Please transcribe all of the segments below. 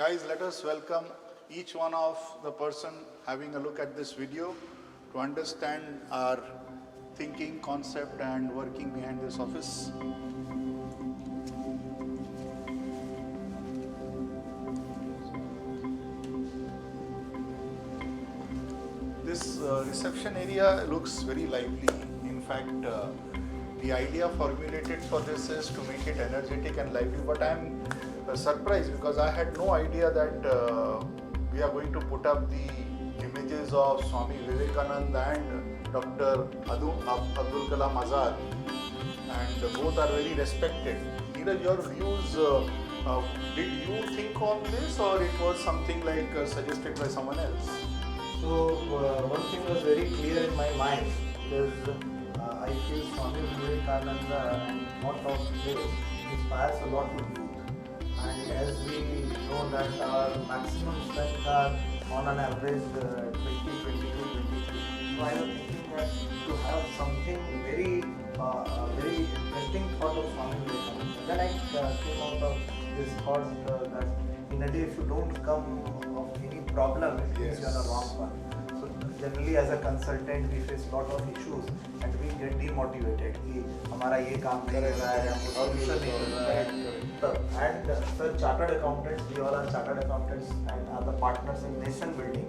Guys, let us welcome each one of the person having a look at this video to understand our thinking, concept and working behind this office. This reception area looks very lively. In fact, the idea formulated for this is to make it energetic and lively, but I am surprised because I had no idea that we are going to put up the images of Swami Vivekananda and Dr. Abdul Kalam Azad, and both are very respected. Neeraj, your views, did you think on this or it was something like suggested by someone else? So one thing was very clear in my mind because I feel Swami Vivekananda and lot of this inspires a lot of youth. And as we know that our maximum strength are on an average 20, 22, 23. So I was thinking that to have something very interesting thought of Swami Vivekananda. Then I came out of this thought that in a day if you don't come of any problem, it means you are on the wrong path. So generally as a consultant we face lot of issues and we get demotivated कि हमारा ये काम नहीं हो रहा है, solution नहीं हो रहा है. And sir, chartered accountants, we all are chartered accountants and are the partners in nation building.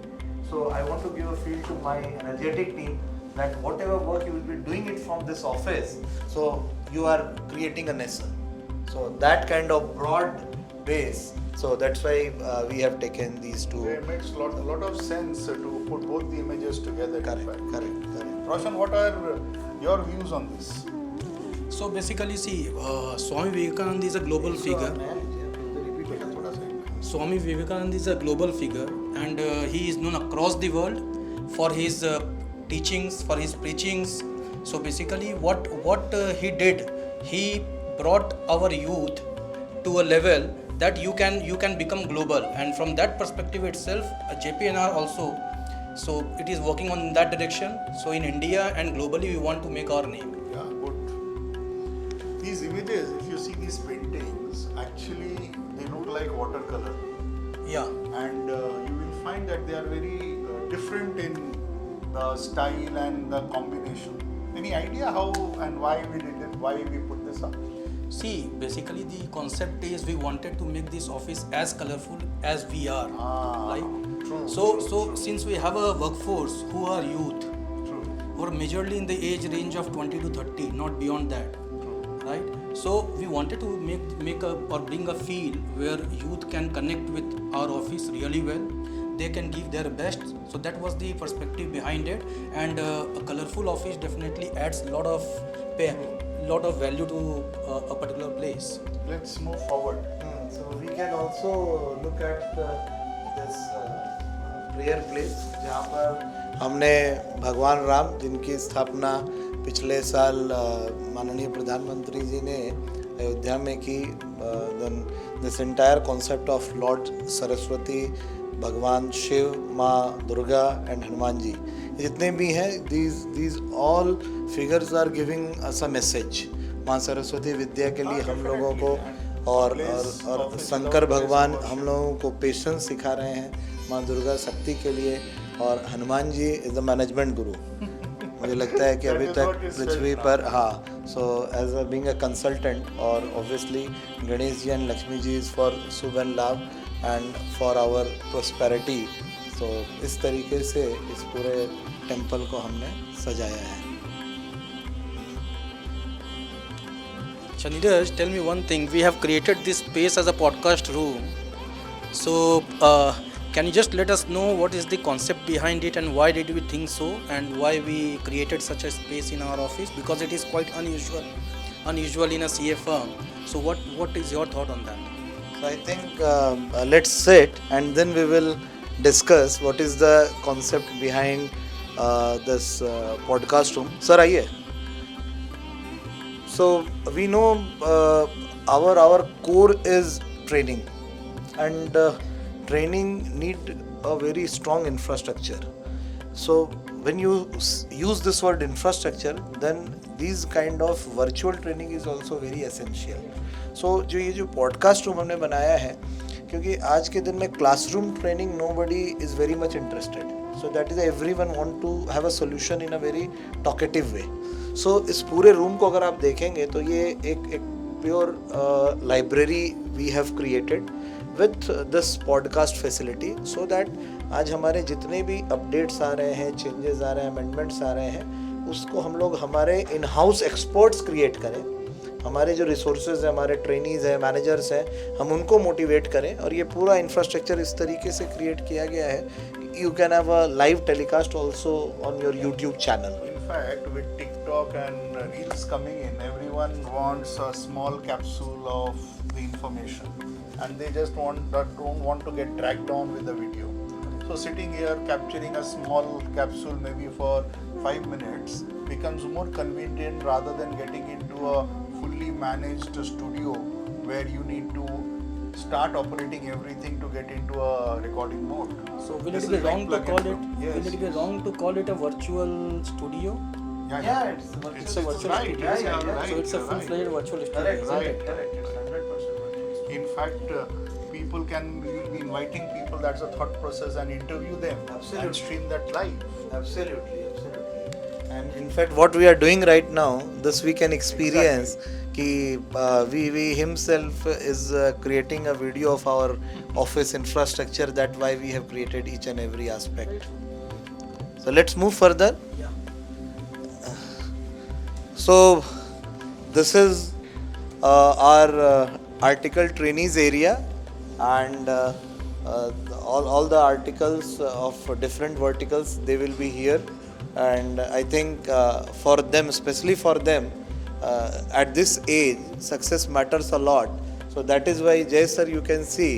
So I want to give a feel to my energetic team that whatever work you will be doing it from this office, so you are creating a nation. So that kind of broad base. So that's why we have taken these two. It makes a lot of sense to put both the images together. Correct. Roshan, what are your views on this? So basically, see, Swami Vivekananda is a global figure. Swami Vivekananda is a global figure, and he is known across the world for his teachings, for his preachings. So basically, what he did, he brought our youth to a level that you can become global, and from that perspective itself, JPNR also. So it is working on that direction. So in India and globally, we want to make our name. Yeah, good. These images, if you see these paintings, actually they look like watercolor. Yeah. And you will find that they are very different in the style and the combination. Any idea how and why we did it, why we put this up? See, basically the concept is we wanted to make this office as colorful as we are. True. So since we have a workforce who are youth, True. who are majorly in the age range of 20 to 30, not beyond that, right? So we wanted to make a or bring a feel where youth can connect with our office really well. They can give their best. So that was the perspective behind it, and a colorful office definitely adds a lot of value to a particular place. Let's move forward. So we can also look at this prayer place जहाँ पर हमने भगवान राम जिनकी स्थापना पिछले साल माननीय प्रधानमंत्री जी ने अयोध्या में की, this entire concept of Lord Saraswati, भगवान शिव, माँ दुर्गा एंड हनुमान जी, जितने भी हैं, these all figures are giving us a message. माँ सरस्वती विद्या के लिए हम लोगों को और शंकर भगवान हम लोगों को पेशेंस सिखा रहे हैं, माँ दुर्गा शक्ति के लिए, और Hanuman ji is the management गुरु. मुझे लगता है कि अभी तक पृथ्वी पर, हाँ, so as a being a consultant, और obviously Ganesh ji and Lakshmi ji is for shubh and labh and for our prosperity. तो इस तरीके से इस पूरे टेम्पल को हमने सजाया है. Neeraj, tell me one thing. We have created this space as a podcast room. So, can you just let us know what is the concept behind it and why did we think so and why we created such a space in our office? Because it is quite unusual in a CA firm. So, what is your thought on that? So I think let's sit and then we will discuss what is the concept behind this podcast room. Sir, आइए. So we know our core is training, and training need a very strong infrastructure. So when you use this word infrastructure, then these kind of virtual training is also very essential. So जो ये जो podcast room हमने बनाया है, क्योंकि आज के दिन में classroom training nobody is very much interested, so that is everyone want to have a solution in a very talkative way. So इस पूरे रूम को अगर आप देखेंगे तो ये एक pure library we have created with this podcast facility, so that आज हमारे जितने भी अपडेट्स आ रहे हैं, चेंजेस आ रहे हैं, अमेंडमेंट्स आ रहे हैं, उसको हम लोग हमारे इन हाउस एक्सपर्ट्स क्रिएट करें. हमारे जो रिसोर्सेज हैं, हमारे ट्रेनीज हैं, मैनेजर्स हैं, हम उनको मोटिवेट करें. और ये पूरा इंफ्रास्ट्रक्चर इस तरीके से क्रिएट किया गया है, you can have a live telecast also on your YouTube channel. In fact, with TikTok and Reels coming in, everyone wants a small capsule of the information, and they just don't want to get dragged down with the video. So sitting here capturing a small capsule maybe for 5 minutes becomes more convenient rather than getting into a fully managed studio where you need to start operating everything to get into a recording mode. So will This it be is like wrong to plug and call play. it? Yes. Will it be wrong to call it a virtual studio? Yeah, it's it's virtual right. studio. Yes, Yeah, you're yeah. right. So it's a you're full-fledged right. virtual studio. Correct, isn't Right. it? correct. It's 100% In fact, people can we'll be inviting people. That's a thought process, and interview them Absolutely. and stream that live. Absolutely. And in fact, what we are doing right now, this we can experience. Ki we himself is creating a video of our office infrastructure. That why we have created each and every aspect. So let's move further. Yeah. So this is our article trainees area, and all the articles of different verticals, they will be here. And I think for them, especially for them, at this age, success matters a lot. So that is why, Jay sir, you can see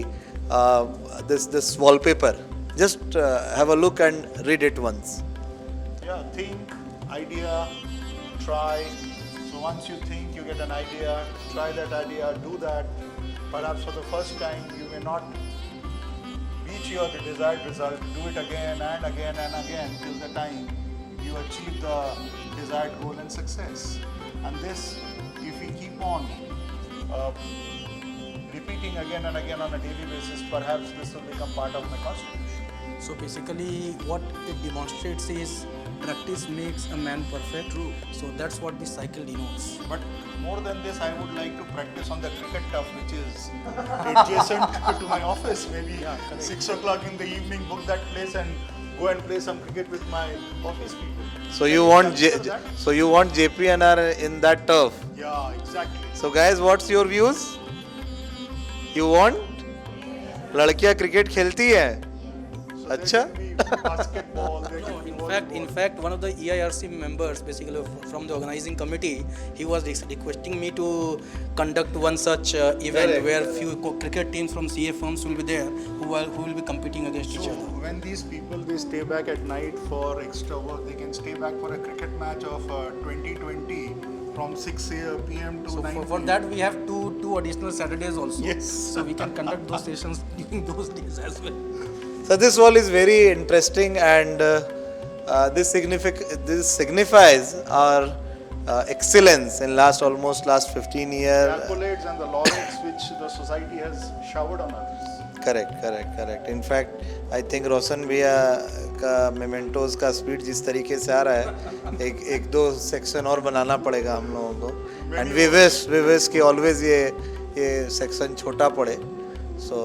this wallpaper. Just have a look and read it once. Yeah, think, idea, try. So once you think, you get an idea, try that idea, do that. Perhaps for the first time, you may not reach your desired result. Do it again and again and again till the time you achieve the desired goal and success. And this, if we keep on repeating again and again on a daily basis, perhaps this will become part of my constitution. So basically, what it demonstrates is practice makes a man perfect. True. So that's what the cycle denotes. But more than this, I would like to practice on the cricket turf, which is adjacent to my office. Maybe 6 o'clock in the evening, book that place and go and play some cricket with my office people. So Can you we want consider that? so you want JPNR in that turf. Yeah, exactly. So guys, what's your views? You want? लड़कियां cricket खेलती है? So अच्छा? there can be basketball. There No, can be in volleyball. fact, one of the EIRC members, basically from the organizing committee, he was requesting me to conduct one such event Correct. where few cricket teams from CA firms will be there who will be competing against each So other. when these people they stay back at night for extra work, they can stay back for a cricket match of 2020 from 6 p.m. to So 9 for p.m. that we have two additional Saturdays also. Yes. So we can conduct those sessions during those days as well. So this wall is very interesting, and this signifies our excellence in last 15 The years. accolades and the laurels which the society has showered on us. Correct. In fact, I think रोशन भैया का मेमेंटोज का speed जिस तरीके से आ रहा है, एक दो सेक्शन और बनाना पड़ेगा हम लोगों को. एंड वी विश कि ऑलवेज ये सेक्शन छोटा पड़े. So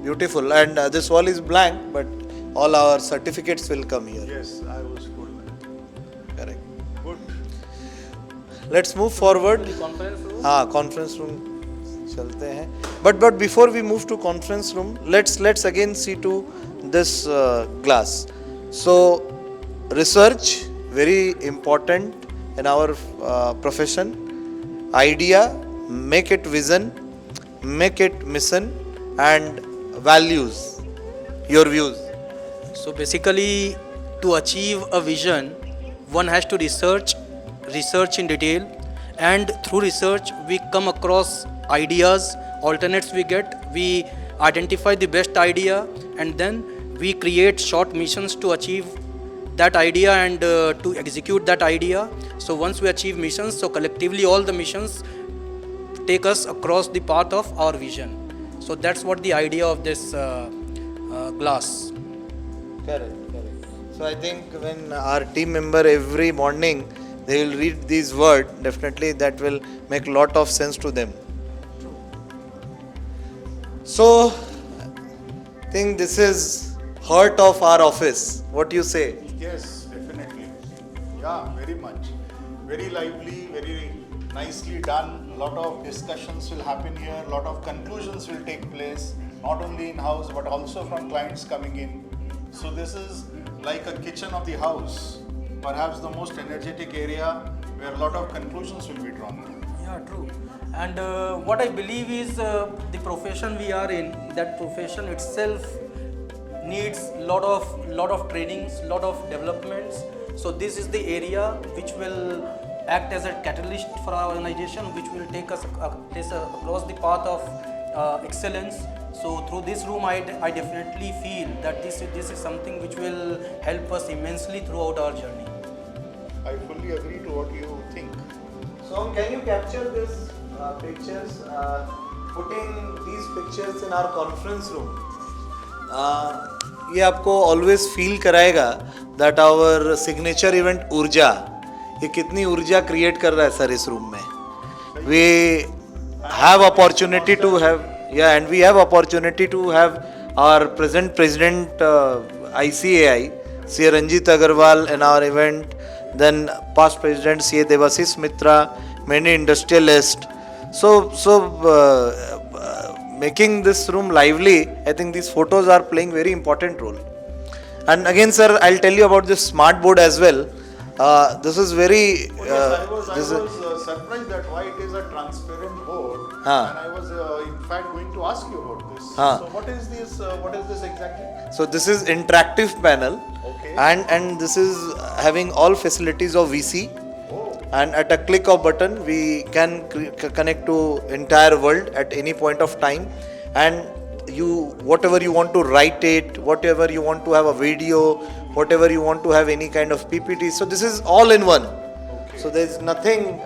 beautiful. And this wall is blank, but all our certificates will come here. Yes, I was good with it. Correct. Good. Let's move forward. Conference room. हाँ, conference room चलते हैं. But before we move to conference room, let's again see to this glass. So research very important in our profession. Idea, make it vision, make it mission, and values. Your views. So basically, to achieve a vision, one has to research in detail, and through research we come across ideas, alternates we identify the best idea, and then we create short missions to achieve that idea and to execute that idea. So once we achieve missions, so collectively all the missions take us across the path of our vision. So that's what the idea of this glass. Correct. So I think when our team member every morning they will read these words, definitely that will make a lot of sense to them. So I think this is heart of our office. What do you say? Yes, definitely. Yeah, very much. Very lively, very nicely done. Lot of discussions will happen here. Lot of conclusions will take place, not only in house but also from clients coming in. So this is like a kitchen of the house, perhaps the most energetic area where a lot of conclusions will be drawn. Yeah, true. And what I believe is the profession we are in, that profession itself needs lot of trainings, lot of developments. So this is the area which will act as a catalyst for our organization, which will take us across the path of excellence. So through this room, I definitely feel that this is something which will help us immensely throughout our journey. I fully agree to what you think. So can you capture these pictures, putting these pictures in our conference room? ये आपको always feel कराएगा that our signature event ऊर्जा, ये कितनी ऊर्जा create कर रहा है सर इस रूम में. We have opportunity to have, yeah, and we have opportunity to have our present president ICAI, C. Ranjit Agarwal in our event, then past president C. Devashish Mitra, many industrialists. So making this room lively, I think these photos are playing very important role. And again, sir, I'll tell you about this smart board as well. This is very. I was surprised that why it is a transparent board, and I was in fact going to ask you about this. So what is this? What is this exactly? So this is interactive panel, Okay. and this is having all facilities of VC. And at a click of button, we can connect to entire world at any point of time. And you, whatever you want to write it, whatever you want to have a video, whatever you want to have any kind of PPT. So this is all in one. Okay. So there is nothing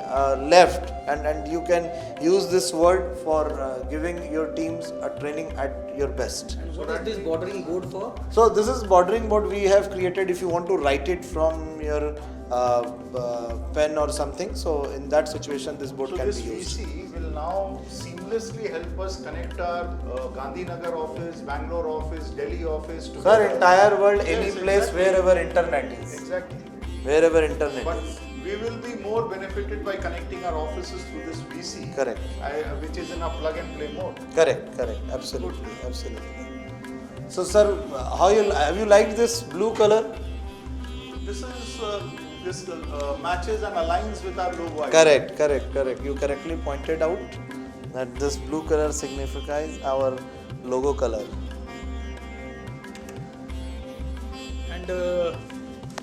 left, and you can use this word for giving your teams a training at your best. And what is this bordering board for? So this is bordering board we have created if you want to write it from your pen or something. So in that situation, this board So can this be used. VC will now seamlessly help us connect our Gandhinagar office, Bangalore office, Delhi office to Sir, entire world, Yes, any place exactly. wherever internet is. Exactly. Wherever internet But is. we will be more benefited by connecting our offices through this VC. Correct. Which is in a plug and play mode. Correct. Absolutely. So sir, have you liked this blue color? This is this matches and aligns with our logo. Correct. You correctly pointed out that this blue color signifies our logo color. And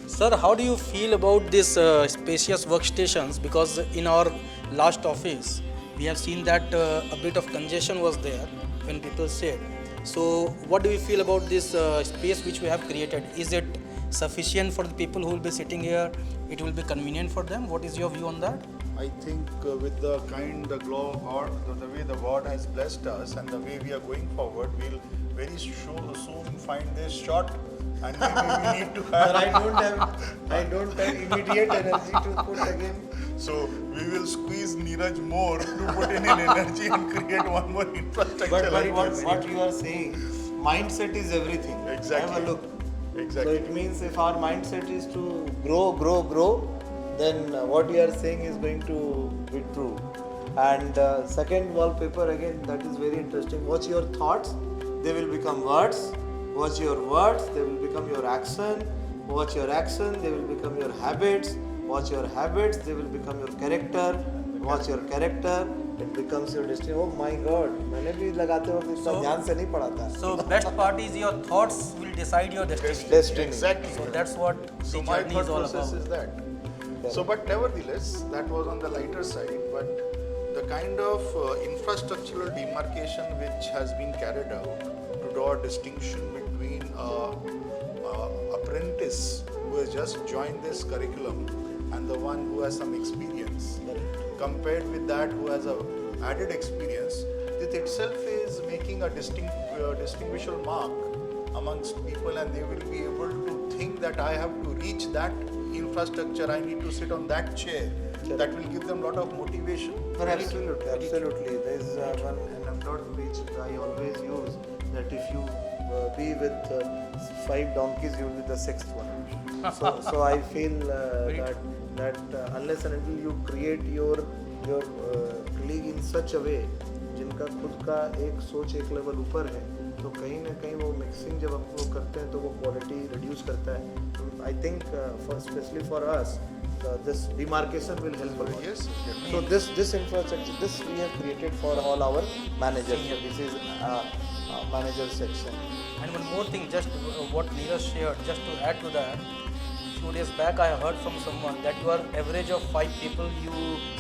sir, how do you feel about this spacious workstations? Because in our last office, we have seen that a bit of congestion was there when people sit. So what do you feel about this space which we have created? Is it sufficient for the people who will be sitting here? It will be convenient for them? What is your view on that? I think with the glow of God, the way the God has blessed us and the way we are going forward, we'll very soon find this short, and maybe we need to have. I don't have immediate energy to put again. So we will squeeze Neeraj more to put in energy and create one more infrastructure. But like this. what you are saying, mindset is everything. Exactly. Have a look. Exactly. So it means if our mindset is to grow, then what you are saying is going to be true. And second wallpaper again, that is very interesting. Watch your thoughts, they will become words. Watch your words, they will become your action. Watch your action, they will become your habits. Watch your habits, they will become your character. Watch your character, it becomes your destiny. Oh my God, मैंने भी लगाते वक्त इतना ध्यान से नहीं पढ़ा था. So best part is your thoughts will decide your destiny. Destiny. Exactly. So that's what So the my journey thought is all process about. is that. So, but nevertheless, that was on the lighter side. But the kind of infrastructural demarcation which has been carried out to draw a distinction between apprentice who has just joined this curriculum and the one who has some experience, compared with that who has a added experience, it itself is is making a distinguishable mark amongst people, and they will be able to think that I have to reach that infrastructure, I need to sit on that chair. That will give them a lot of motivation. Absolutely, absolutely. There is one anecdote which I always use, that if you be with 5 donkeys, you will be the 6th one. So I feel that unless and until you create your colleague in such a way, जिनका खुद का एक सोच एक level ऊपर है, तो कहीं ना कहीं वो मिक्सिंग जब हम लोग करते हैं तो वो क्वालिटी रिड्यूस करता है. I think specially for us this demarcation will help a lot. Yes, definitely. So this infrastructure, this we have created for all our managers. So this is manager section. And one more thing, just what Neeraj shared, just to add to that, few days back I heard from someone that you are average of 5 people you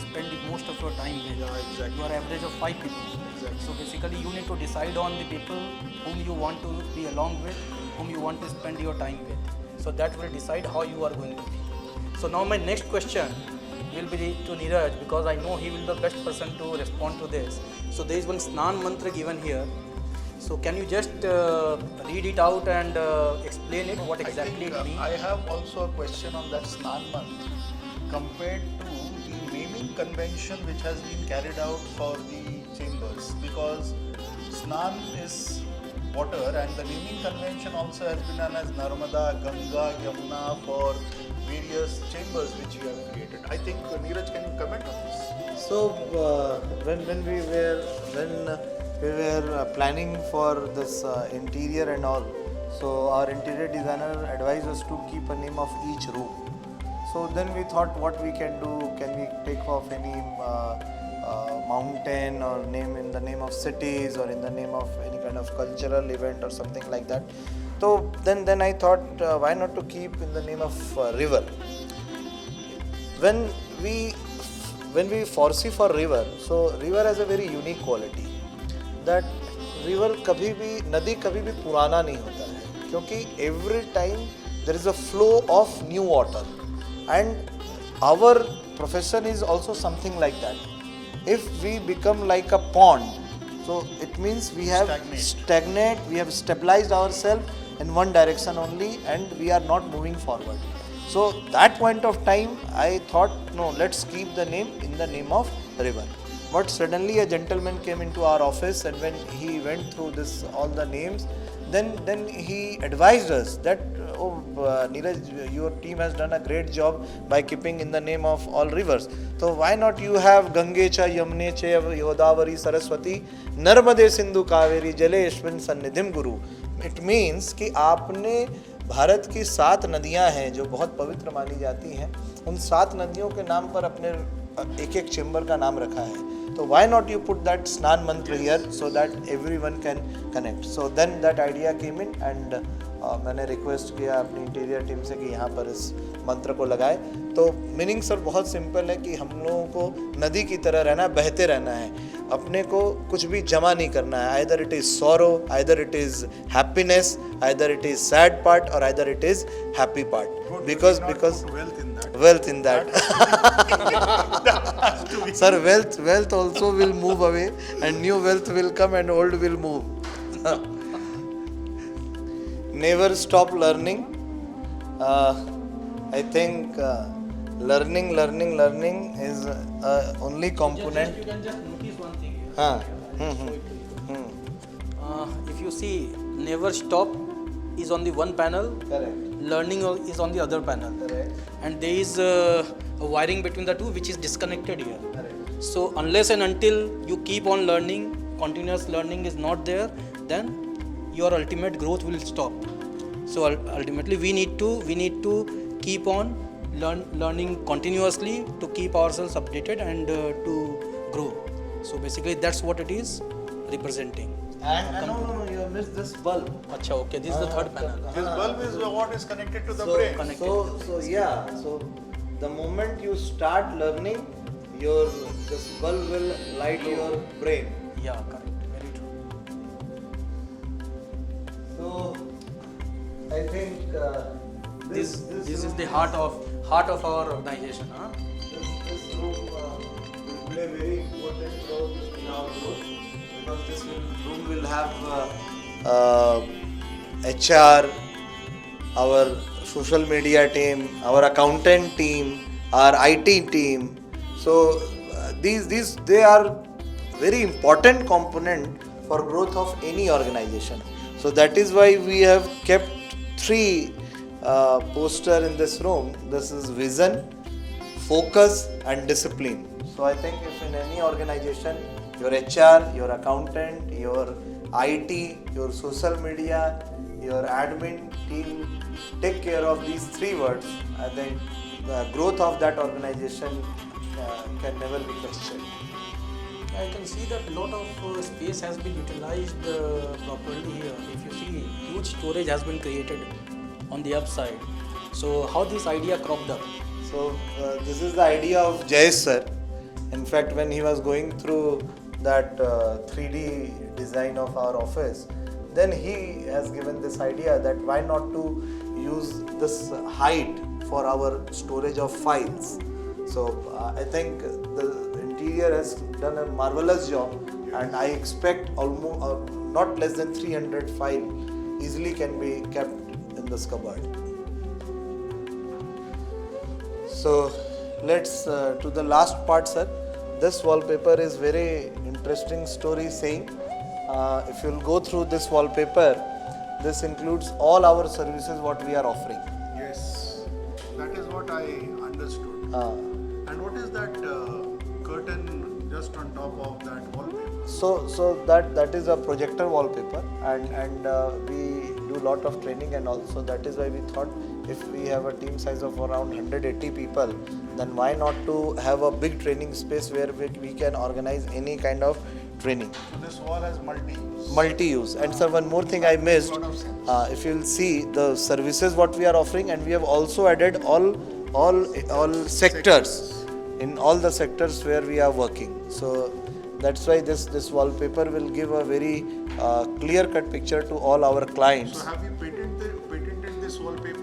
spend most of your time with. Yeah, exactly. You are average of 5 people. Exactly. So basically you need to decide on the people whom you want to be along with, whom you want to spend your time with. So that will decide how you are going to be. So now my next question will be to Neeraj, because I know he will be the best person to respond to this. So there is one Snan mantra given here. So can you just read it out and explain it, what exactly it means? I have also a question on that Snan month compared to the naming convention which has been carried out for the chambers, because Snan is water and the naming convention also has been done as Narmada, Ganga, Yamuna for various chambers which we have created. I think Neeraj, can you comment on this? So when we were planning for this interior and all, so our interior designer advised us to keep a name of each room. So then we thought what we can do. Can we take off any mountain or name in the name of cities or in the name of any kind of cultural event or something like that? So then I thought why not to keep in the name of river. When we foresee for river, so river has a very unique quality, that river कभी भी नदी कभी भी पुराना नहीं होता है, क्योंकि every time there is a flow of new water, and our profession is also something like that. If we become like a pond, so it means we have stagnate, we have stabilized ourselves in one direction only, and we are not moving forward. So that point of time I thought, no, let's keep the name in the name of river. But suddenly a gentleman came into our office, and when he went through this all the names, then he advised us that, Neeraj, your team has done a great job by keeping in the name of all rivers. So why not you have Gange cha, Yamune cha, Godavari, Saraswati, Narmade, Sindhu, Kaveri, Jaleshwin, Sannidhim Guru. It means कि आपने भारत की 7 नदियां हैं जो बहुत पवित्र मानी जाती हैं, उन 7 नदियों के नाम पर अपने एक चेंबर का नाम रखा है. So why not you put that Snan mantra here so that everyone can connect. So then that idea came in, and मैंने रिक्वेस्ट किया अपनी इंटीरियर टीम से कि यहाँ पर इस मंत्र को लगाए. तो मीनिंग सर बहुत सिंपल है कि हम लोगों को नदी की तरह रहना, बहते रहना है, अपने को कुछ भी जमा नहीं करना है. Either it is sorrow, either it is happiness, either it is sad part, और either it is happy part. Because wealth in that. Sir, wealth also will move away, and new wealth will come and old will move. Never stop learning. I think learning is only component. You can just notice one thing here. If you see, never stop is on the one panel. Correct. Learning is on the other panel. Correct. And there is a wiring between the two which is disconnected here. Correct. So unless and until you keep on learning, continuous learning is not there, then your ultimate growth will stop. So ultimately we need to keep on learning continuously to keep ourselves updated and to grow. So basically that's what it is representing. And no, you have missed this bulb. Acha, okay, this is the third panel. This bulb is what is connected to the So, brain. so the moment you start learning, this bulb will light your brain. Yeah, correct. Very true. So I think This is the heart of our organization, huh? This room will play very important role in our growth. because this room will have HR, our social media team, our accountant team, our IT team. So these they are very important component for growth of any organization. So that is why we have kept three poster in this room. This is vision, focus and discipline. So I think if in any organization, your HR, your accountant, your IT, your social media, your admin team take care of these three words, I think the growth of that organization can never be questioned. I can see that a lot of space has been utilized properly here. If you see, huge storage has been created on the upside. So how this idea cropped up? So this is the idea of Jayesh sir. In fact, when he was going through that 3D design of our office, then he has given this idea that why not to use this height for our storage of files. So I think the interior has done a marvelous job, and I expect almost not less than 300 files easily can be kept in this cupboard. So let's to the last part, sir. This wallpaper is very interesting story saying. If you'll go through this wallpaper, this includes all our services what we are offering. Yes, that is what I understood. And what is that curtain just on top of that wallpaper? So that is a projector wallpaper, and we do lot of training and all. So that is why we thought if we have a team size of around 180 people, then why not to have a big training space where we can organize any kind of training. So this wall has multi-use. Multi-use. And sir, one more thing I missed. Lot of sense. If you'll see the services what we are offering, and we have also added all sectors in all the sectors where we are working. So that's why this wallpaper will give a very clear-cut picture to all our clients. So have you patented this wallpaper?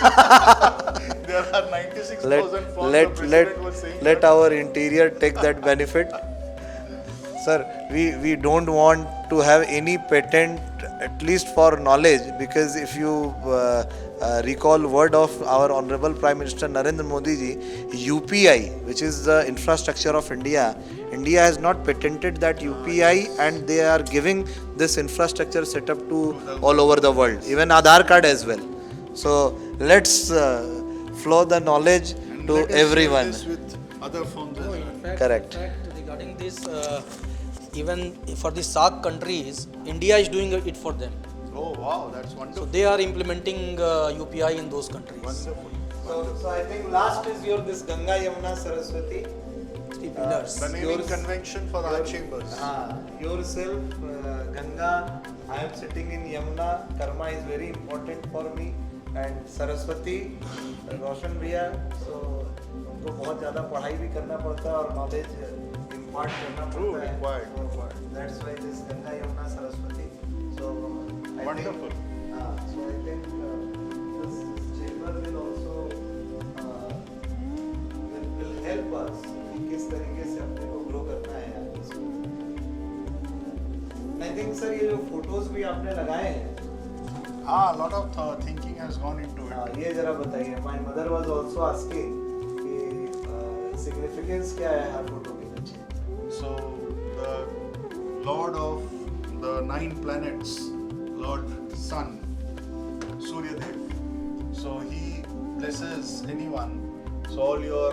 There are 96,000 fonts. The president was saying let that. our interior take that benefit. Sir, we don't want to have any patent, at least for knowledge, because if you recall word of our Honorable Prime Minister Narendra Modi ji, UPI, which is the infrastructure of India, India has not patented that UPI, and they are giving this infrastructure setup to all over the world, even Aadhaar card as well. So let's flow the knowledge And to let us share everyone. this with other firms as No, well. in fact, Correct. Regarding this, even for the SAARC countries, India is doing it for them. Oh wow, that's So wonderful. they are implementing UPI in those countries. Wonderful. So I think last is your this Ganga Yamuna Saraswati. Three pillars. The naming Yours- convention for our chambers. Yourself, Ganga, I am sitting in Yamuna, Karma is very important for me, and Saraswati, Roshan Bhaiya, so उनको बहुत ज़्यादा पढ़ाई भी करना पड़ता है और knowledge impart करना True, पड़ता है. required, So, required. That's why this Ganga Yamuna Saraswati. So I Wonderful. think, so I think this chamber will also will help us कि किस तरीके से अपने को grow करना है आगे से. I think sir ये जो photos भी आपने लगाए हैं, A lot of thinking has gone into it. ये जरा बताइए. My mother was also asking कि significance क्या है हर photo के पीछे. So, the Lord of the 9 planets, Lord Sun, Surya Dev. So, he blesses anyone. So, all your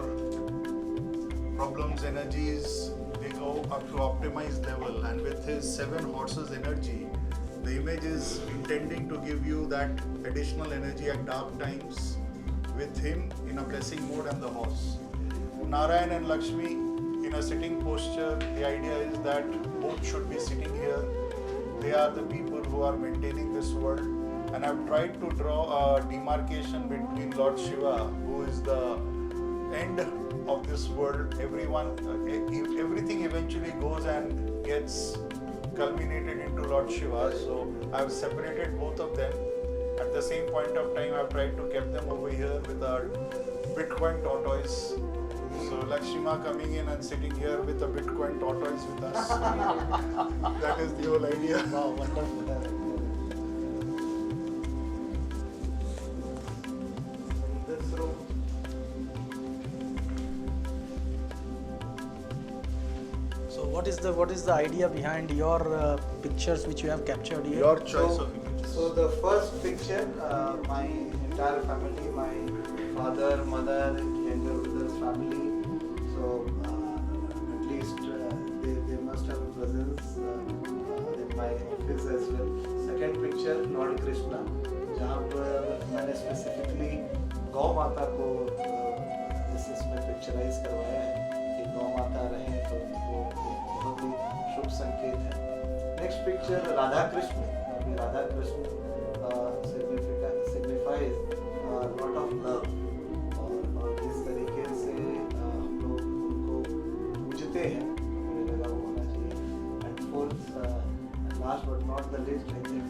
problems, energies, they go up to optimized level. And with his 7 horses energy, the image is intending to give you that additional energy at dark times with him in a blessing mode and the horse. Narayan and Lakshmi in a sitting posture, the idea is that both should be sitting here. They are the people who are maintaining this world. And I've tried to draw a demarcation between Lord Shiva, who is the end of this world. Everything eventually goes and gets culminated into Lord Shiva. So I've separated both of them. At the same point of time, I've tried to keep them over here with our Bitcoin tortoise. So So Lakshma coming in and sitting here with a Bitcoin tortoise with us. That is the whole idea. Wow, wonderful. This room. So what is the idea behind your pictures which you have captured here? Your choice of images. So the first picture, my entire family, my father, mother, younger brother's family. So at least they must have cousins in my office as well. Second picture, Lord Krishna, जहाँ पर मैंने specifically गौ माता को इसमें picturise करवाया है कि गौ माता रहे तो वो बहुत ही शुभ संकेत है. Next picture Radha Krishna. अभी Radha Krishna signifies lot of love और जिस तरीके से हम लोग उनको पूजते हैं मुझे लगा वो होना चाहिए. And fourth last but not the least I think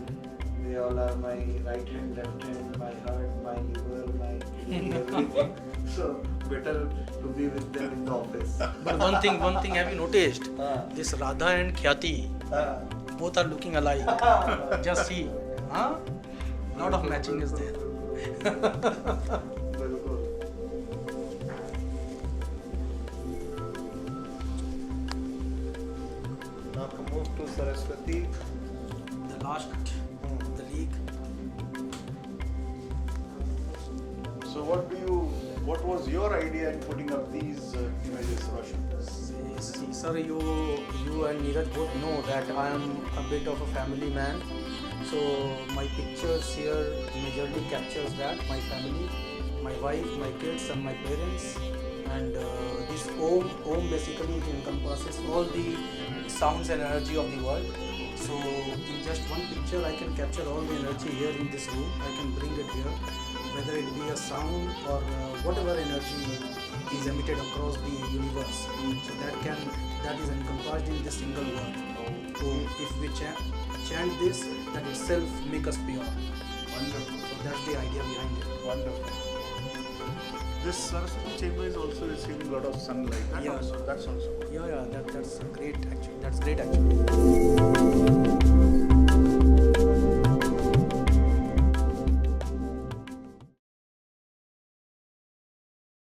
they all are my right hand, left hand, my heart, my liver, my kidney, everything. So better to be with them in the office. But one thing have you noticed? This Radha and Khyati, हाँ. both are looking alike. Just see, huh? Lot of matching is there. बिल्कुल. Now move to Saraswati. The last, the league. So what was your idea in putting up these images, Roshan? See, sir, you and Neeraj both know that I am a bit of a family man. So my pictures here majorly captures that, my family, my wife, my kids and my parents. And this Om basically encompasses all the sounds and energy of the world. So in just one picture I can capture all the energy here in this room. I can bring it here, whether it be a sound or whatever energy is emitted across the universe. So that is encompassed in this single word. So if we chant this, that itself make us pure. Wonderful. So that's the idea behind it. Wonderful. This Saraswati chamber is also receiving a lot of sunlight. Yeah. That's also. Yeah, that's great actually. That's great actually.